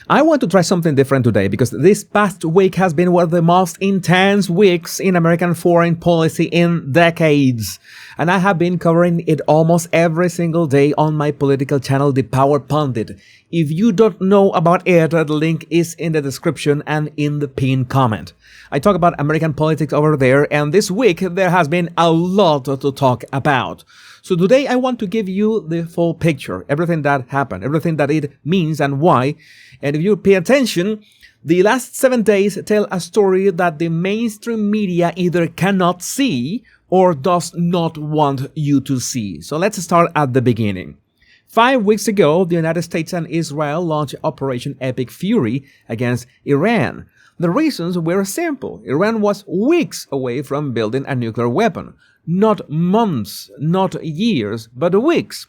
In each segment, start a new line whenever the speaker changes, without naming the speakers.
I want to try something different today because this past week has been one of the most intense weeks in American foreign policy in decades. And I have been covering it almost every single day on my political channel, The Power Pundit. If you don't know about it, the link is in the description and in the pinned comment. I talk about American politics over there, and this week there has been a lot to talk about. So today I want to give you the full picture, everything that happened, everything that it means and why. And if you pay attention, the last 7 days tell a story that the mainstream media either cannot see or does not want you to see. So let's start at the beginning. 5 weeks ago, the United States and Israel launched Operation Epic Fury against Iran. The reasons were simple. Iran was weeks away from building a nuclear weapon. Not months, not years, but weeks.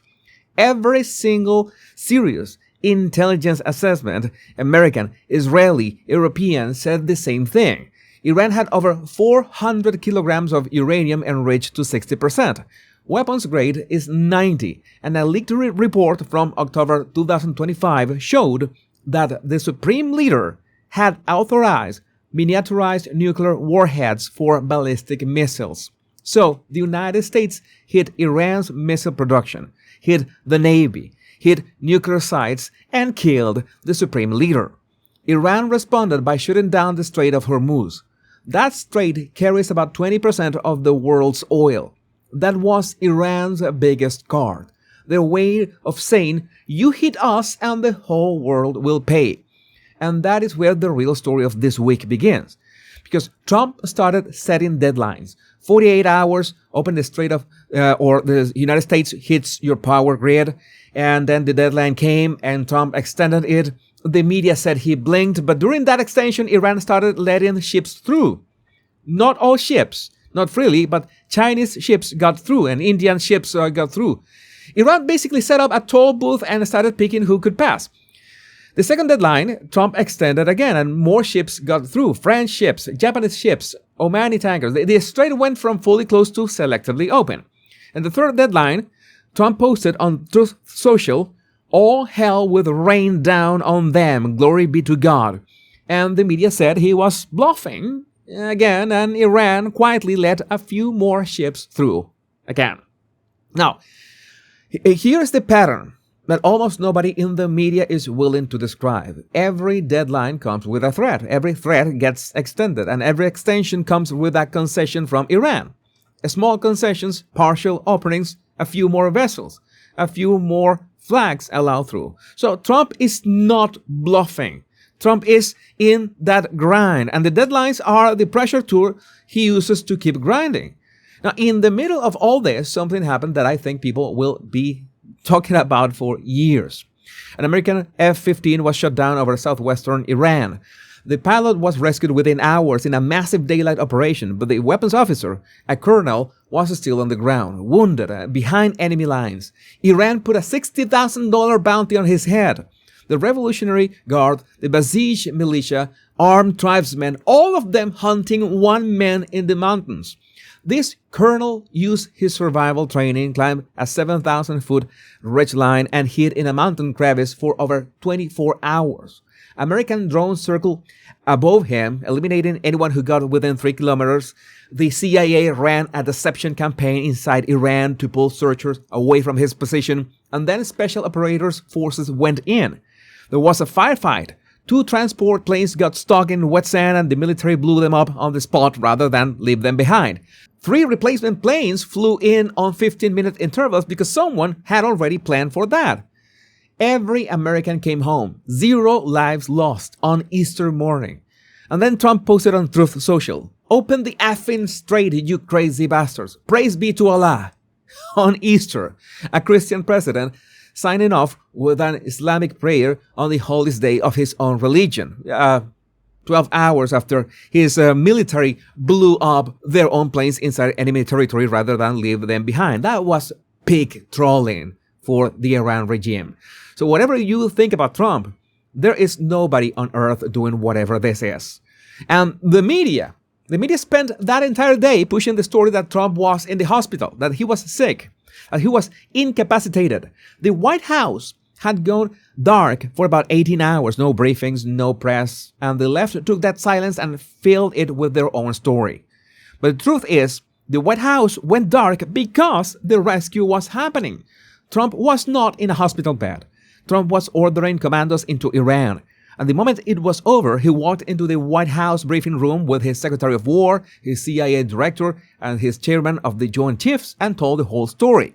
Every single serious intelligence assessment, American, Israeli, European, said the same thing. Iran had over 400 kilograms of uranium enriched to 60%. Weapons grade is 90, and a leaked report from October 2025 showed that the Supreme Leader had authorized miniaturized nuclear warheads for ballistic missiles. So, the United States hit Iran's missile production, hit the Navy, hit nuclear sites, and killed the Supreme Leader. Iran responded by shutting down the Strait of Hormuz. That strait carries about 20% of the world's oil. That was Iran's biggest card. Their way of saying, you hit us and the whole world will pay. And that is where the real story of this week begins. Because Trump started setting deadlines. 48 hours, open the Strait of, or the United States hits your power grid. And then the deadline came and Trump extended it. The media said he blinked, but during that extension, Iran started letting ships through. Not all ships, not freely, but Chinese ships got through and Indian ships got through. Iran basically set up a toll booth and started picking who could pass. The second deadline, Trump extended again and more ships got through. French ships, Japanese ships, Omani tankers. The strait went from fully closed to selectively open. And the third deadline, Trump posted on Truth Social, all hell will rain down on them, glory be to God. And the media said he was bluffing again, and Iran quietly let a few more ships through again. Now, here's the pattern that almost nobody in the media is willing to describe. Every deadline comes with a threat. Every threat gets extended, and every extension comes with a concession from Iran. Small concessions, partial openings, a few more vessels, a few more flags allowed through. So Trump is not bluffing. Trump is in that grind, and the deadlines are the pressure tool he uses to keep grinding. Now, in the middle of all this, something happened that I think people will be talking about for years. An American F-15 was shot down over southwestern Iran. The pilot was rescued within hours in a massive daylight operation, but the weapons officer, a colonel, was still on the ground, wounded, behind enemy lines. Iran put a $60,000 bounty on his head. The Revolutionary Guard, the Basij militia, armed tribesmen, all of them hunting one man in the mountains. This colonel used his survival training, climbed a 7,000-foot ridge line, and hid in a mountain crevice for over 24 hours. American drones circled above him, eliminating anyone who got within 3 kilometers. The CIA ran a deception campaign inside Iran to pull searchers away from his position, and then special operators forces went in. There was a firefight. 2 transport planes got stuck in wet sand and the military blew them up on the spot rather than leave them behind. 3 replacement planes flew in on 15-minute intervals because someone had already planned for that. Every American came home. 0 lives lost on Easter morning. And then Trump posted on Truth Social, "Open the effing strait, you crazy bastards. Praise be to Allah." On Easter, a Christian president signing off with an Islamic prayer on the holiest day of his own religion. 12 hours after his military blew up their own planes inside enemy territory rather than leave them behind. That was peak trolling for the Iran regime. So whatever you think about Trump, there is nobody on earth doing whatever this is. And the media spent that entire day pushing the story that Trump was in the hospital, that he was sick, that he was incapacitated. The White House had gone dark for about 18 hours. No briefings, no press, and the left took that silence and filled it with their own story. But the truth is, the White House went dark because the rescue was happening. Trump was not in a hospital bed. Trump was ordering commandos into Iran. And the moment it was over, he walked into the White House briefing room with his Secretary of War, his CIA director, and his chairman of the Joint Chiefs and told the whole story.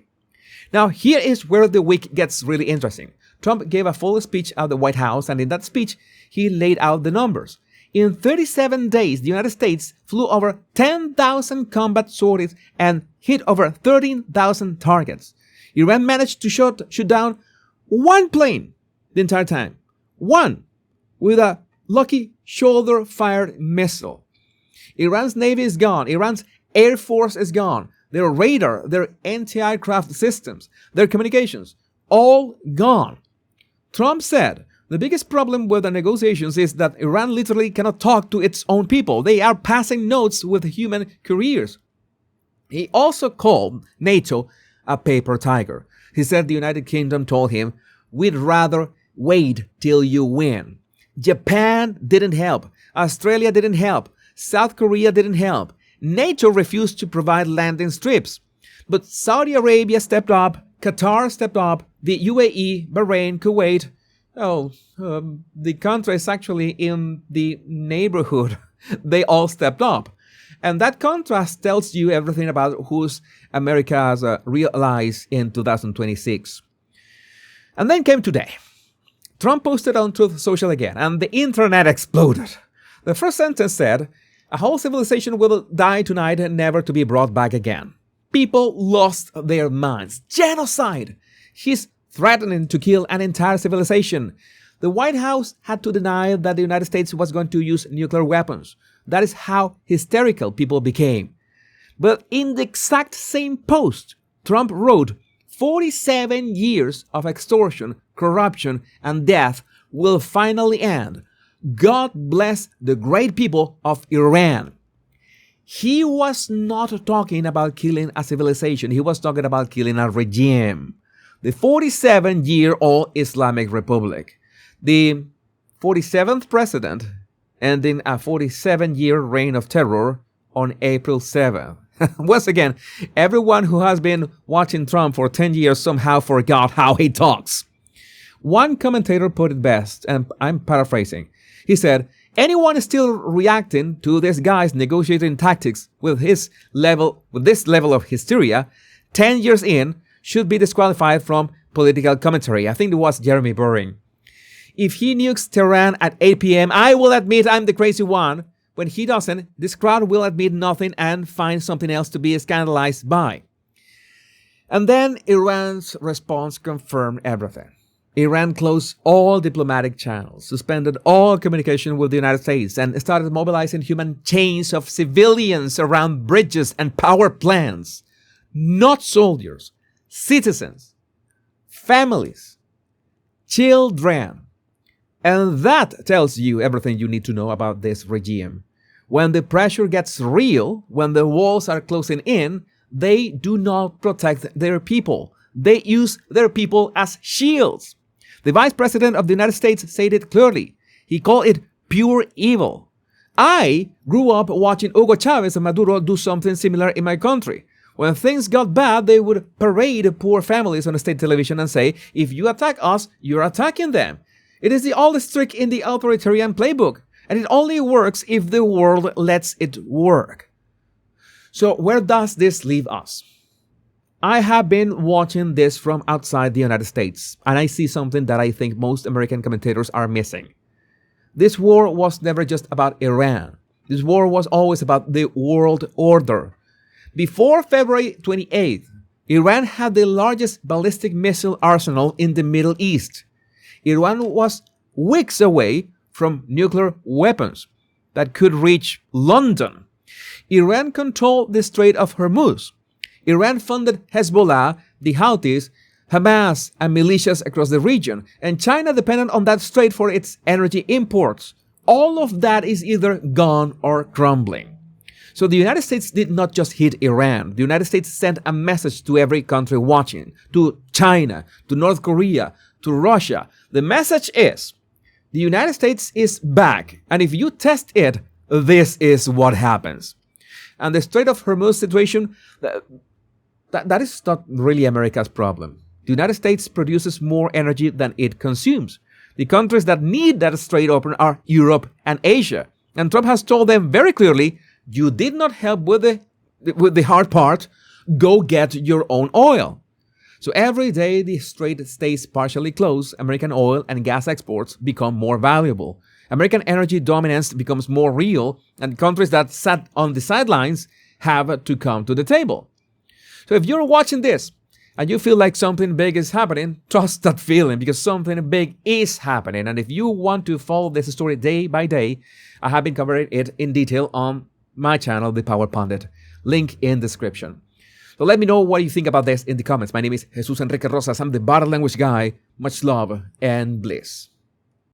Now, here is where the week gets really interesting. Trump gave a full speech at the White House, and in that speech, he laid out the numbers. In 37 days, the United States flew over 10,000 combat sorties and hit over 13,000 targets. Iran managed to shoot down one plane the entire time. One, with a lucky shoulder-fired missile. Iran's navy is gone. Iran's air force is gone. Their radar, their anti-aircraft systems, their communications, all gone. Trump said, the biggest problem with the negotiations is that Iran literally cannot talk to its own people. They are passing notes with human couriers. He also called NATO a paper tiger. He said the United Kingdom told him, we'd rather wait till you win. Japan didn't help. Australia didn't help. South Korea didn't help. NATO refused to provide landing strips. But Saudi Arabia stepped up, Qatar stepped up, the UAE, Bahrain, Kuwait. The countries actually in the neighborhood, they all stepped up. And that contrast tells you everything about who's America's real allies in 2026. And then came today. Trump posted on Truth Social again, and the internet exploded. The first sentence said, a whole civilization will die tonight and never to be brought back again. People lost their minds. Genocide! He's threatening to kill an entire civilization. The White House had to deny that the United States was going to use nuclear weapons. That is how hysterical people became. But in the exact same post, Trump wrote, 47 years of extortion, corruption, and death will finally end. God bless the great people of Iran. He was not talking about killing a civilization. He was talking about killing a regime. The 47-year-old Islamic Republic. The 47th president ending a 47-year reign of terror on April 7th. Once again, everyone who has been watching Trump for 10 years somehow forgot how he talks. One commentator put it best, and I'm paraphrasing. He said, anyone still reacting to this guy's negotiating tactics with this level of hysteria, 10 years in, should be disqualified from political commentary. I think it was Jeremy Boring. If he nukes Tehran at 8 p.m., I will admit I'm the crazy one. When he doesn't, this crowd will admit nothing and find something else to be scandalized by. And then Iran's response confirmed everything. Iran closed all diplomatic channels, suspended all communication with the United States, and started mobilizing human chains of civilians around bridges and power plants. Not soldiers, citizens, families, children. And that tells you everything you need to know about this regime. When the pressure gets real, when the walls are closing in, they do not protect their people. They use their people as shields. The Vice President of the United States said it clearly. He called it pure evil. I grew up watching Hugo Chavez and Maduro do something similar in my country. When things got bad, they would parade poor families on state television and say, if you attack us, you're attacking them. It is the oldest trick in the authoritarian playbook, and it only works if the world lets it work. So where does this leave us? I have been watching this from outside the United States, and I see something that I think most American commentators are missing. This war was never just about Iran. This war was always about the world order. Before February 28th, Iran had the largest ballistic missile arsenal in the Middle East. Iran was weeks away from nuclear weapons that could reach London. Iran controlled the Strait of Hormuz. Iran funded Hezbollah, the Houthis, Hamas, and militias across the region, and China depended on that strait for its energy imports. All of that is either gone or crumbling. So the United States did not just hit Iran. The United States sent a message to every country watching, to China, to North Korea, to Russia. The message is, the United States is back, and if you test it, this is what happens. And the Strait of Hormuz situation, that is not really America's problem. The United States produces more energy than it consumes. The countries that need that strait open are Europe and Asia. And Trump has told them very clearly, you did not help with the hard part, go get your own oil. So every day the strait stays partially closed, American oil and gas exports become more valuable. American energy dominance becomes more real, and countries that sat on the sidelines have to come to the table. So if you're watching this and you feel like something big is happening, trust that feeling, because something big is happening. And if you want to follow this story day by day, I have been covering it in detail on my channel, The Power Pundit. Link in description. So let me know what you think about this in the comments. My name is Jesus Enrique Rosas. I'm the Body Language Guy. Much love and bliss.